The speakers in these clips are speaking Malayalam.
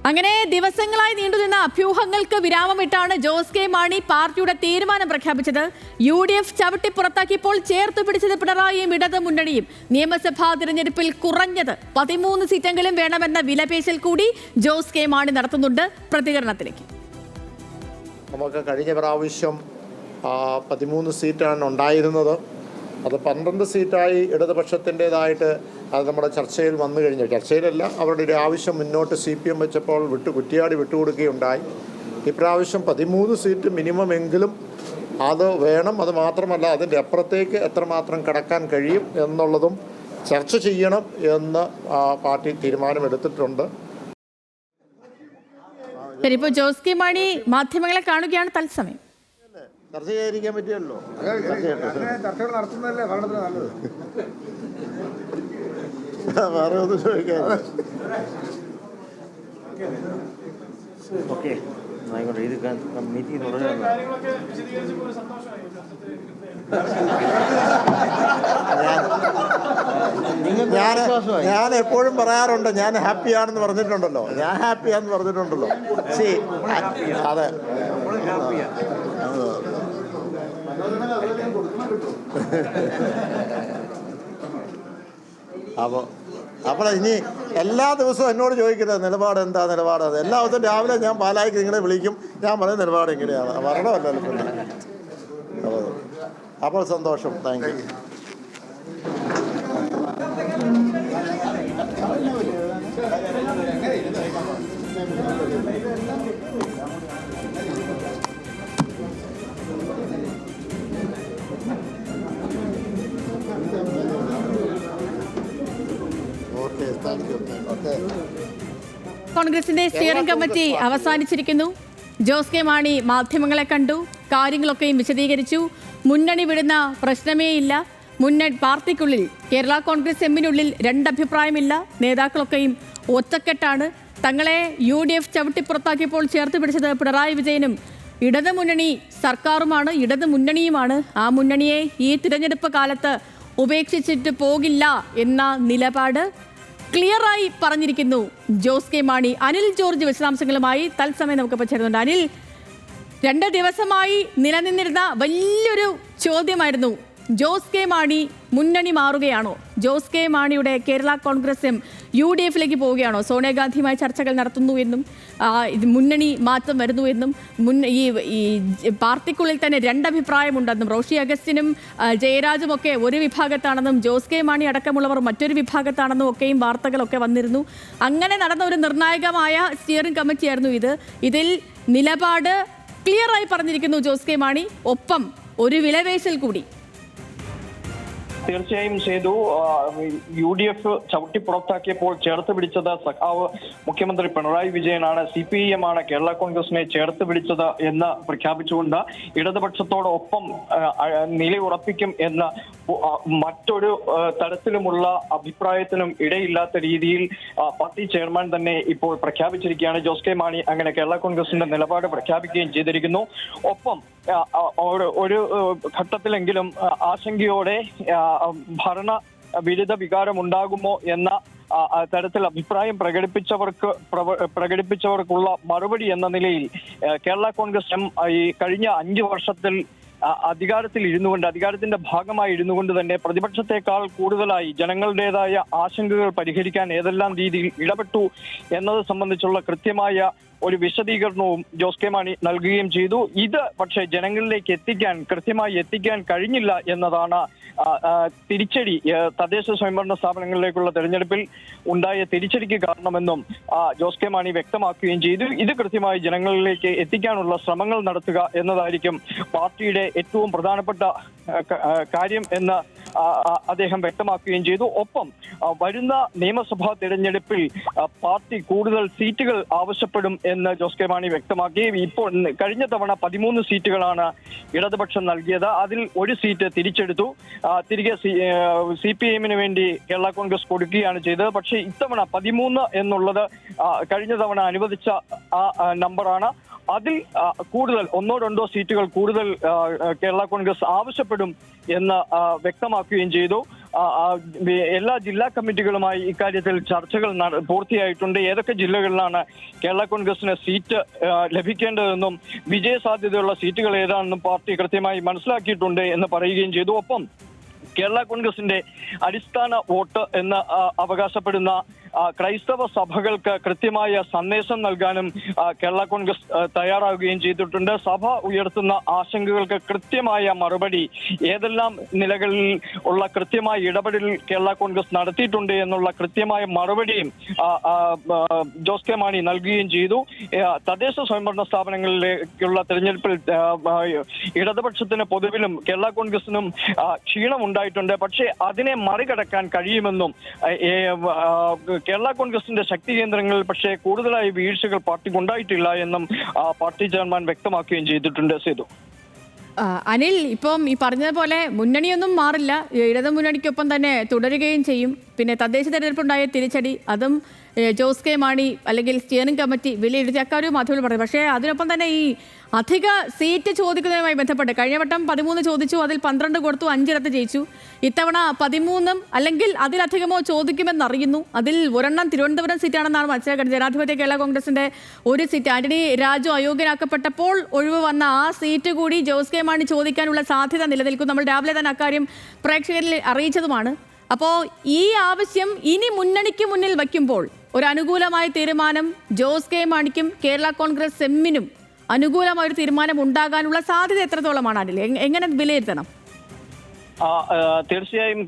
അങ്ങനെ ദിവസങ്ങളായി നീണ്ടുനിന്ന അഭ്യൂഹങ്ങൾക്ക് വിരാമമിട്ടാണ് ജോസ് കെ മാണി പാർട്ടിയുടെ തീരുമാനം പ്രഖ്യാപിച്ചത്. UDF ചവിട്ടി പുറത്താക്കിയപ്പോൾ ചേർത്തു പിടിച്ചത് പിണറായിയും ഇടത് മുന്നണിയും. നിയമസഭാ തിരഞ്ഞെടുപ്പിൽ കുറഞ്ഞത് 13 സീറ്റെങ്കിലും വേണമെന്ന വിലപേശൽ കൂടി ജോസ് കെ മാണി നടത്തുന്നുണ്ട്. പ്രതികരണത്തിലേക്ക്. നമുക്ക് കഴിഞ്ഞ പ്രാവശ്യം 13 സീറ്റാണ് ഉണ്ടായിരുന്നത്. അത് 12 സീറ്റായി ഇടതുപക്ഷത്തിൻ്റേതായിട്ട് അത് നമ്മുടെ ചർച്ചയിൽ വന്നു കഴിഞ്ഞു. ചർച്ചയിലല്ല, അവരുടെ ഒരു ആവശ്യം മുന്നോട്ട് CPM വെച്ചപ്പോൾ കുറ്റിയാടി വിട്ടുകൊടുക്കുകയുണ്ടായി. ഇപ്രാവശ്യം 13 സീറ്റ് മിനിമം എങ്കിലും അത് വേണം. അത് മാത്രമല്ല, അതിൻ്റെ അപ്പുറത്തേക്ക് എത്രമാത്രം കടക്കാൻ കഴിയും എന്നുള്ളതും ചർച്ച ചെയ്യണം എന്ന് പാർട്ടി തീരുമാനമെടുത്തിട്ടുണ്ട്. ഇപ്പോൾ ജോസ് കെ മാണി മാധ്യമങ്ങളെ കാണുകയാണ് തത്സമയം. ചർച്ച ചെയ്യാതിരിക്കാൻ പറ്റിയല്ലോ. ചർച്ചകൾ നടത്തുന്നതല്ലേ ഭരണത്തിന് നല്ലത്. വേറെ ഒന്നും ചോദിക്കാൻ. ഓക്കെ, ആയിക്കോട്ടെ. ഇത് മീറ്റിംഗ് തുടരുകയാണ്. ഞാൻ എപ്പോഴും പറയാറുണ്ട്, ഞാൻ ഹാപ്പിയാണെന്ന് പറഞ്ഞിട്ടുണ്ടല്ലോ. ഞാൻ ഹാപ്പിയാണെന്ന് പറഞ്ഞിട്ടുണ്ടല്ലോ. അതെ, അപ്പോൾ ഇനി എല്ലാ ദിവസവും എന്നോട് ചോദിക്കരുത് നിലപാട് എന്താ. എല്ലാ ദിവസവും രാവിലെ ഞാൻ പാലായിക്ക് നിങ്ങളെ വിളിക്കും. ഞാൻ പറയുന്ന നിലപാട് എങ്ങനെയാണ്, മരണമല്ലല്ലോ പിന്നെ. അപ്പോൾ സന്തോഷം. Thank you. കോൺഗ്രസിന്റെ സ്റ്റിയറിംഗ് കമ്മിറ്റി അവസാനിച്ചിരിക്കുന്നു. ജോസ് കെ മാണി മാധ്യമങ്ങളെ കണ്ടു, കാര്യങ്ങളൊക്കെയും വിശദീകരിച്ചു. മുന്നണി വിടുന്ന പ്രശ്നമേയില്ല. പാർട്ടിക്കുള്ളിൽ കേരള കോൺഗ്രസ് എമ്മിനുള്ളിൽ രണ്ടഭിപ്രായമില്ല. നേതാക്കളൊക്കെയും ഒറ്റക്കെട്ടാണ്. തങ്ങളെ UDF ചവിട്ടിപ്പുറത്താക്കിയപ്പോൾ ചേർത്ത് പിടിച്ചത് പിണറായി വിജയനും ഇടത് മുന്നണി സർക്കാരുമാണ്, ഇടത് മുന്നണിയുമാണ്. ആ മുന്നണിയെ ഈ തിരഞ്ഞെടുപ്പ് കാലത്ത് ഉപേക്ഷിച്ചിട്ട് പോകില്ല എന്ന നിലപാട് ക്ലിയറായി പറഞ്ഞിരിക്കുന്നു ജോസ് കെ മാണി. അനിൽ ജോർജ് വിശദാംശങ്ങളുമായി തത്സമയം നമുക്കിപ്പോൾ ചേരുന്നുണ്ട്. അനിൽ, 2 ദിവസമായി നിലനിന്നിരുന്ന വലിയൊരു ചോദ്യമായിരുന്നു, ജോസ് കെ മാണി മുന്നണി മാറുകയാണോ? ജോസ് കെ മാണിയുടെ കേരള കോൺഗ്രസ് എം UDFിലേക്ക് പോവുകയാണോ? സോണിയാഗാന്ധിയുമായി ചർച്ചകൾ നടത്തുന്നു എന്നും മുന്നണി മാറ്റം വരുന്നു എന്നും ഈ പാർട്ടിക്കുള്ളിൽ തന്നെ രണ്ടഭിപ്രായമുണ്ടെന്നും റോഷി അഗസ്റ്റിനും ജയരാജും ഒക്കെ ഒരു വിഭാഗത്താണെന്നും ജോസ് കെ മാണി അടക്കമുള്ളവർ മറ്റൊരു വിഭാഗത്താണെന്നും ഒക്കെയും വാർത്തകളൊക്കെ വന്നിരുന്നു. അങ്ങനെ നടന്ന ഒരു നിർണായകമായ സ്റ്റിയറിംഗ് കമ്മിറ്റിയായിരുന്നു ഇത്. ഇതിൽ നിലപാട് ക്ലിയറായി പറഞ്ഞിരിക്കുന്നു ജോസ് കെ മാണി. ഒപ്പം ഒരു വിലപേശൽ കൂടി. തീർച്ചയായും ചെയ്തു. UDF ചവിട്ടി പുറത്താക്കിയപ്പോൾ ചേർത്ത് പിടിച്ചത് സഖാവ് മുഖ്യമന്ത്രി പിണറായി വിജയനാണ്. CPIM ആണ് കേരള കോൺഗ്രസിനെ ചേർത്ത് പിടിച്ചത് എന്ന് പ്രഖ്യാപിച്ചുകൊണ്ട് ഇടതുപക്ഷത്തോടൊപ്പം നിലയുറപ്പിക്കും എന്ന മറ്റൊരു തരത്തിലുമുള്ള അഭിപ്രായത്തിനും ഇടയില്ലാത്ത രീതിയിൽ പാർട്ടി ചെയർമാൻ തന്നെ ഇപ്പോൾ പ്രഖ്യാപിച്ചിരിക്കുകയാണ്. ജോസ് കെ മാണി അങ്ങനെ കേരള കോൺഗ്രസിന്റെ നിലപാട് പ്രഖ്യാപിക്കുകയും ചെയ്തിരിക്കുന്നു. ഒപ്പം ഒരു ഘട്ടത്തിലെങ്കിലും ആശങ്കയോടെ ഭരണ വിരുദ്ധ വികാരം ഉണ്ടാകുമോ എന്ന തരത്തിൽ അഭിപ്രായം പ്രകടിപ്പിച്ചവർക്കുള്ള മറുപടി എന്ന നിലയിൽ കേരള കോൺഗ്രസ് ഈ കഴിഞ്ഞ 5 വർഷത്തിൽ അധികാരത്തിൽ ഇരുന്നുകൊണ്ട്, അധികാരത്തിന്റെ ഭാഗമായി ഇരുന്നുകൊണ്ട് തന്നെ പ്രതിപക്ഷത്തെക്കാൾ കൂടുതലായി ജനങ്ങളുടേതായ ആശങ്കകൾ പരിഹരിക്കാൻ ഏതെല്ലാം രീതിയിൽ ഇടപെട്ടു എന്നത് സംബന്ധിച്ചുള്ള കൃത്യമായ ഒരു വിശദീകരണവും ജോസ് കെ മാണി നൽകുകയും ചെയ്തു. ഇത് പക്ഷേ ജനങ്ങളിലേക്ക് കൃത്യമായി എത്തിക്കാൻ കഴിഞ്ഞില്ല എന്നതാണ് തിരിച്ചടി, തദ്ദേശ സ്വയംഭരണ സ്ഥാപനങ്ങളിലേക്കുള്ള തെരഞ്ഞെടുപ്പിൽ ഉണ്ടായ തിരിച്ചടിക്ക് കാരണമെന്നും ജോസ് കെ മാണി വ്യക്തമാക്കുകയും ചെയ്തു. ഇത് കൃത്യമായി ജനങ്ങളിലേക്ക് എത്തിക്കാനുള്ള ശ്രമങ്ങൾ നടത്തുക എന്നതായിരിക്കും പാർട്ടിയുടെ ഏറ്റവും പ്രധാനപ്പെട്ട കാര്യം എന്ന് അദ്ദേഹം വ്യക്തമാക്കുകയും ചെയ്തു. ഒപ്പം വരുന്ന നിയമസഭാ തെരഞ്ഞെടുപ്പിൽ പാർട്ടി കൂടുതൽ സീറ്റുകൾ ആവശ്യപ്പെടും എന്ന് ജോസ് കെ മാണി വ്യക്തമാക്കി. ഇപ്പോൾ കഴിഞ്ഞ തവണ 13 സീറ്റുകളാണ് ഇടതുപക്ഷം നൽകിയത്. അതിൽ ഒരു സീറ്റ് തിരിച്ചെടുത്തു. തിരികെ CPIM-ന് വേണ്ടി കേരള കോൺഗ്രസ് കൊടുക്കുകയാണ് ചെയ്തത്. പക്ഷേ ഇത്തവണ 13 എന്നുള്ളത് കഴിഞ്ഞ തവണ അനുവദിച്ച നമ്പറാണ്. അതിൽ കൂടുതൽ 1-2 സീറ്റുകൾ കൂടുതൽ കേരള കോൺഗ്രസ് ആവശ്യപ്പെടും എന്ന് വ്യക്തമാക്കുകയും ചെയ്തു. എല്ലാ ജില്ലാ കമ്മിറ്റികളുമായി ഇക്കാര്യത്തിൽ ചർച്ചകൾ പൂർത്തിയായിട്ടുണ്ട്. ഏതൊക്കെ ജില്ലകളിലാണ് കേരള കോൺഗ്രസിന് സീറ്റ് ലഭിക്കേണ്ടതെന്നും വിജയ സാധ്യതയുള്ള സീറ്റുകൾ ഏതാണെന്നും പാർട്ടി കൃത്യമായി മനസ്സിലാക്കിയിട്ടുണ്ട് എന്ന് പറയുകയും ചെയ്തു. ഒപ്പം കേരള കോൺഗ്രസിന്റെ അടിസ്ഥാന വോട്ട് എന്ന് അവകാശപ്പെടുന്ന ക്രൈസ്തവ സഭകൾക്ക് കൃത്യമായ സന്ദേശം നൽകാനും കേരള കോൺഗ്രസ് തയ്യാറാവുകയും ചെയ്തിട്ടുണ്ട്. സഭ ഉയർത്തുന്ന ആശങ്കകൾക്ക് കൃത്യമായ മറുപടി ഏതെല്ലാം നിലകളിൽ ഉള്ള കൃത്യമായ ഇടപെടൽ കേരള കോൺഗ്രസ് നടത്തിയിട്ടുണ്ട് എന്നുള്ള കൃത്യമായ മറുപടിയും ജോസ് കെ മാണി നൽകുകയും ചെയ്തു. തദ്ദേശ സ്വയംഭരണ സ്ഥാപനങ്ങളിലേക്കുള്ള തെരഞ്ഞെടുപ്പിൽ ഇടതുപക്ഷത്തിന് പൊതുവിലും കേരള കോൺഗ്രസിനും ക്ഷീണമുണ്ടായിട്ടുണ്ട്. പക്ഷേ അതിനെ മറികടക്കാൻ കഴിയുമെന്നും കേരള കോൺഗ്രസിന്റെ ശക്തി കേന്ദ്രങ്ങളിൽ പക്ഷേ കൂടുതലായി വീഴ്ചകൾ പാർട്ടിക്ക് ഉണ്ടായിട്ടില്ല എന്നും പാർട്ടി ചെയർമാൻ വ്യക്തമാക്കുകയും ചെയ്തിട്ടുണ്ട്. സേതു, അനിൽ, ഇപ്പം ഈ പറഞ്ഞതുപോലെ മുന്നണിയൊന്നും മാറില്ല, ഇടതു മുന്നണിക്കൊപ്പം തന്നെ തുടരുകയും ചെയ്യും. പിന്നെ തദ്ദേശ തെരഞ്ഞെടുപ്പുണ്ടായ തിരിച്ചടി അതും ജോസ് കെ മാണി അല്ലെങ്കിൽ സ്റ്റിയറിംഗ് കമ്മിറ്റി വിലയിരുത്തി അക്കാര്യവും മാധ്യമങ്ങൾ പറയും. പക്ഷേ അതിനൊപ്പം തന്നെ ഈ അധിക സീറ്റ് ചോദിക്കുന്നതുമായി ബന്ധപ്പെട്ട് കഴിഞ്ഞ വട്ടം 13 ചോദിച്ചു, അതിൽ 12 കൊടുത്തു, 5 ജയിച്ചു. ഇത്തവണ 13 അല്ലെങ്കിൽ അതിലധികമോ ചോദിക്കുമെന്നറിയുന്നു. അതിൽ ഒരെണ്ണം തിരുവനന്തപുരം സീറ്റാണെന്നാണ് മനസ്സിലാക്കുന്നത്. ജനാധിപത്യ കേരള കോൺഗ്രസിന്റെ ഒരു സീറ്റ് ആന്റണി രാജു അയോഗ്യനാക്കപ്പെട്ടപ്പോൾ ഒഴിവ് വന്ന ആ സീറ്റ് കൂടി ജോസ് കെ മാണി ചോദിക്കാനുള്ള സാധ്യത നിലനിൽക്കും. നമ്മൾ രാവിലെ തന്നെ അക്കാര്യം പ്രേക്ഷകരിൽ അറിയിച്ചതുമാണ്. അപ്പോൾ ഈ ആവശ്യം ഇനി മുന്നണിക്ക് മുന്നിൽ വയ്ക്കുമ്പോൾ ഒരു അനുകൂലമായ തീരുമാനം ജോസ് കെ മാണിക്കും കേരള കോൺഗ്രസ് എമ്മിനും അനുകൂലമായൊരു തീരുമാനം ഉണ്ടാകാനുള്ള സാധ്യത എത്രത്തോളമാണ് അതിൽ എങ്ങനെ വിലയിരുത്തണം? തീർച്ചയായും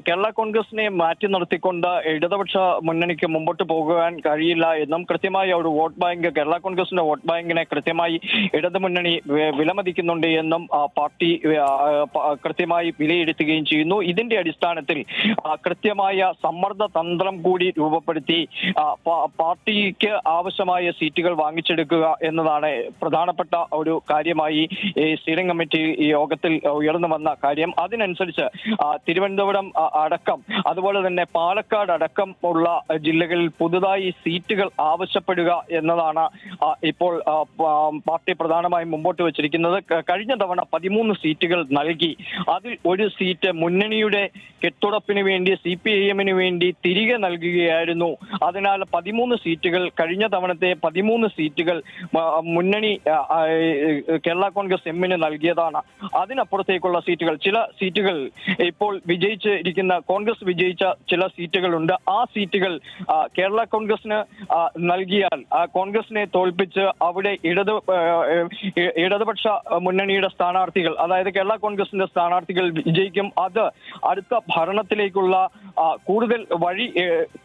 കേരള കോൺഗ്രസിനെ മാറ്റി നിർത്തിക്കൊണ്ട് ഇടതുപക്ഷ മുന്നണിക്ക് മുമ്പോട്ട് പോകുവാൻ കഴിയില്ല എന്നും കൃത്യമായ ഒരു വോട്ട് ബാങ്ക് കേരള കോൺഗ്രസിന്റെ വോട്ട് ബാങ്കിനെ കൃത്യമായി ഇടതു മുന്നണി വിലമതിക്കുന്നുണ്ട് എന്നും പാർട്ടി കൃത്യമായി വിലയിരുത്തുകയും ചെയ്യുന്നു. ഇതിന്റെ അടിസ്ഥാനത്തിൽ കൃത്യമായ സമ്മർദ്ദ തന്ത്രം കൂടി രൂപപ്പെടുത്തി പാർട്ടിക്ക് ആവശ്യമായ സീറ്റുകൾ വാങ്ങിച്ചെടുക്കുക എന്നതാണ് പ്രധാനപ്പെട്ട ഒരു കാര്യമായി സ്റ്റിയറിംഗ് കമ്മിറ്റി യോഗത്തിൽ ഉയർന്നു വന്ന കാര്യം. അതിനനുസരിച്ച് തിരുവനന്തപുരം അടക്കം അതുപോലെ തന്നെ പാലക്കാട് അടക്കം ഉള്ള ജില്ലകളിൽ പുതുതായി സീറ്റുകൾ ആവശ്യപ്പെടുക എന്നതാണ് ഇപ്പോൾ പാർട്ടി പ്രധാനമായും മുമ്പോട്ട് വെച്ചിരിക്കുന്നത്. കഴിഞ്ഞ തവണ 13 സീറ്റുകൾ നൽകി. അതിൽ ഒരു സീറ്റ് മുന്നണിയുടെ കെട്ടുറപ്പിന് വേണ്ടി CPIM-ന് വേണ്ടി തിരികെ നൽകുകയായിരുന്നു. അതിനാൽ 13 സീറ്റുകൾ കഴിഞ്ഞ തവണത്തെ 13 സീറ്റുകൾ മുന്നണി കേരള കോൺഗ്രസ് എമ്മിന് നൽകിയതാണ്. അതിനപ്പുറത്തേക്കുള്ള സീറ്റുകൾ ചില സീറ്റുകൾ ഇപ്പോൾ വിജയിച്ചിരിക്കുന്ന കോൺഗ്രസ് വിജയിച്ച ചില സീറ്റുകളുണ്ട്. ആ സീറ്റുകൾ കേരള കോൺഗ്രസിന് നൽകിയാൽ കോൺഗ്രസിനെ തോൽപ്പിച്ച് അവിടെ ഇടതുപക്ഷ മുന്നണിയുടെ സ്ഥാനാർത്ഥികൾ അതായത് കേരള കോൺഗ്രസിന്റെ സ്ഥാനാർത്ഥികൾ വിജയിക്കും. അത് അടുത്ത ഭരണത്തിലേക്കുള്ള കൂടുതൽ വഴി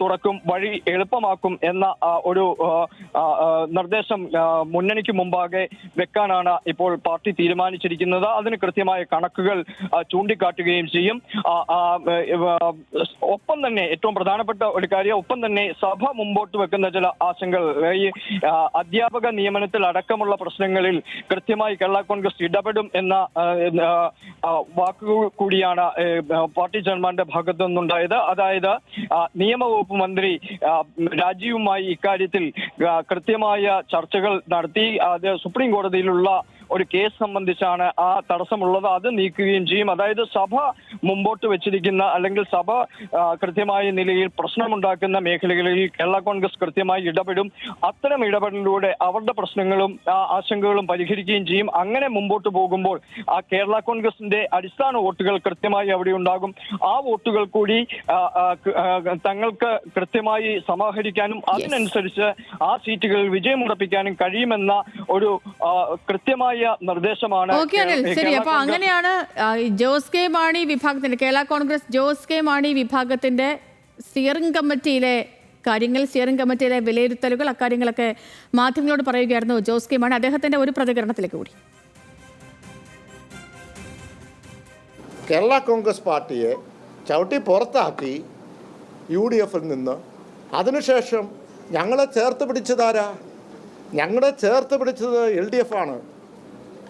തുറക്കും, വഴി എളുപ്പമാക്കും എന്ന ഒരു നിർദ്ദേശം മുന്നണിക്ക് മുമ്പാകെ വെക്കാനാണ് ഇപ്പോൾ പാർട്ടി തീരുമാനിച്ചിരിക്കുന്നത്. അതിന് കൃത്യമായ കണക്കുകൾ ചൂണ്ടിക്കാട്ടുകയും ചെയ്യും. ഒപ്പം തന്നെ ഏറ്റവും പ്രധാനപ്പെട്ട ഒരു കാര്യം, ഒപ്പം തന്നെ സഭ മുമ്പോട്ട് വെക്കുന്ന ചില ആശങ്കകൾ, ഈ അധ്യാപക നിയമനത്തിൽ അടക്കമുള്ള പ്രശ്നങ്ങളിൽ കൃത്യമായി കേരള കോൺഗ്രസ് ഇടപെടും എന്ന വാക്കുകൾ കൂടിയാണ് പാർട്ടി ചെയർമാന്റെ ഭാഗത്തു നിന്നുണ്ടായത്. അതായത് നിയമവകുപ്പ് മന്ത്രി രാജീവുമായി ഇക്കാര്യത്തിൽ കൃത്യമായ ചർച്ചകൾ നടത്തി. അത് സുപ്രീം കോടതിയിലുള്ള ഒരു കേസ് സംബന്ധിച്ചാണ് ആ തടസ്സമുള്ളത്, അത് നീക്കുകയും ചെയ്യും. അതായത് സഭ മുമ്പോട്ട് വെച്ചിരിക്കുന്ന അല്ലെങ്കിൽ സഭ കൃത്യമായ നിലയിൽ പ്രശ്നമുണ്ടാക്കുന്ന മേഖലകളിൽ കേരള കോൺഗ്രസ് കൃത്യമായി ഇടപെടും. അത്തരം ഇടപെടലിലൂടെ അവരുടെ പ്രശ്നങ്ങളും ആശങ്കകളും പരിഹരിക്കുകയും ചെയ്യും. അങ്ങനെ മുമ്പോട്ട് പോകുമ്പോൾ ആ കേരള കോൺഗ്രസിന്റെ അടിസ്ഥാന വോട്ടുകൾ കൃത്യമായി അവിടെ ഉണ്ടാകും. ആ വോട്ടുകൾ കൂടി തങ്ങൾക്ക് കൃത്യമായി സമാഹരിക്കാനും അതിനനുസരിച്ച് ആ സീറ്റുകളിൽ വിജയമുറപ്പിക്കാനും കഴിയുമെന്ന ഒരു കൃത്യമായ നിർദ്ദേശമാണ്. ശരി, അപ്പൊ അങ്ങനെയാണ് ജോസ് കെ മാണി വിഭാഗത്തിന്റെ കേരള കോൺഗ്രസ് ജോസ് കെ മാണി വിഭാഗത്തിന്റെ സ്റ്റിയറിംഗ് കമ്മിറ്റിയിലെ കാര്യങ്ങൾ, സ്റ്റിയറിംഗ് കമ്മിറ്റിയിലെ വിലയിരുത്തലുകൾ, അക്കാര്യങ്ങളൊക്കെ മാധ്യമങ്ങളോട് പറയുകയായിരുന്നു ജോസ് കെ മാണി. അദ്ദേഹത്തിന്റെ ഒരു പ്രതികരണത്തിലേക്ക് കൂടി. കേരള കോൺഗ്രസ് പാർട്ടിയെ ചവിട്ടി പുറത്താക്കി UDF-ൽ നിന്ന് അതിനുശേഷം ഞങ്ങളെ ചേർത്ത് പിടിച്ചതാരാ? ഞങ്ങളെ ചേർത്ത് പിടിച്ചത് LDF ആണ്.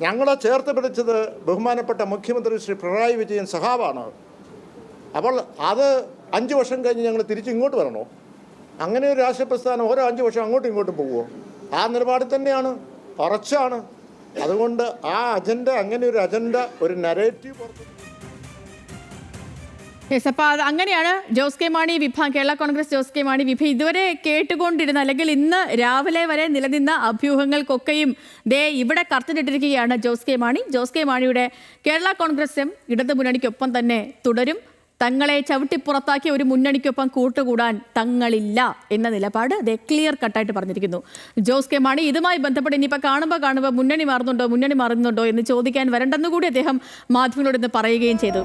ഞങ്ങളെ ചേർത്ത് പിടിച്ചത് ബഹുമാനപ്പെട്ട മുഖ്യമന്ത്രി ശ്രീ പിണറായി വിജയൻ സഹാവാണ്. അപ്പോൾ അത് 5 വർഷം കഴിഞ്ഞ് ഞങ്ങൾ തിരിച്ചിങ്ങോട്ട് വരണോ? അങ്ങനെ ഒരു രാഷ്ട്രീയ പ്രസ്ഥാനം ഓരോ 5 വർഷം അങ്ങോട്ടും ഇങ്ങോട്ടും പോകുമോ? ആ നിലപാടിൽ തന്നെയാണ്, ഉറച്ചാണ്. അതുകൊണ്ട് ആ അജണ്ട, അങ്ങനെ ഒരു അജണ്ട, ഒരു നരേറ്റീവ് യെസ്, അപ്പോൾ അത് അങ്ങനെയാണ് ജോസ് കെ മാണി വിഭാഗം, കേരള കോൺഗ്രസ് ജോസ് കെ മാണി വിഭാഗം ഇതുവരെ കേട്ടുകൊണ്ടിരുന്ന അല്ലെങ്കിൽ ഇന്ന് രാവിലെ വരെ നിലനിന്ന അഭ്യൂഹങ്ങൾക്കൊക്കെയും ദേ ഇവിടെ കർത്തനിട്ടിരിക്കുകയാണ് ജോസ് കെ മാണി. ജോസ് കെ മാണിയുടെ കേരള കോൺഗ്രസ് എം ഇടതു മുന്നണിക്കൊപ്പം തന്നെ തുടരും. തങ്ങളെ ചവിട്ടിപ്പുറത്താക്കിയ ഒരു മുന്നണിക്കൊപ്പം കൂട്ടുകൂടാൻ തങ്ങളില്ല എന്ന നിലപാട് ദേ ക്ലിയർ കട്ടായിട്ട് പറഞ്ഞിരിക്കുന്നു ജോസ് കെ മാണി. ഇതുമായി ബന്ധപ്പെട്ട് ഇനിയിപ്പോൾ കാണുമ്പോൾ മുന്നണി മാറുന്നുണ്ടോ എന്ന് ചോദിക്കാൻ വരണ്ടെന്നുകൂടി അദ്ദേഹം മാധ്യമങ്ങളോട് ഇന്ന് പറയുകയും ചെയ്തു.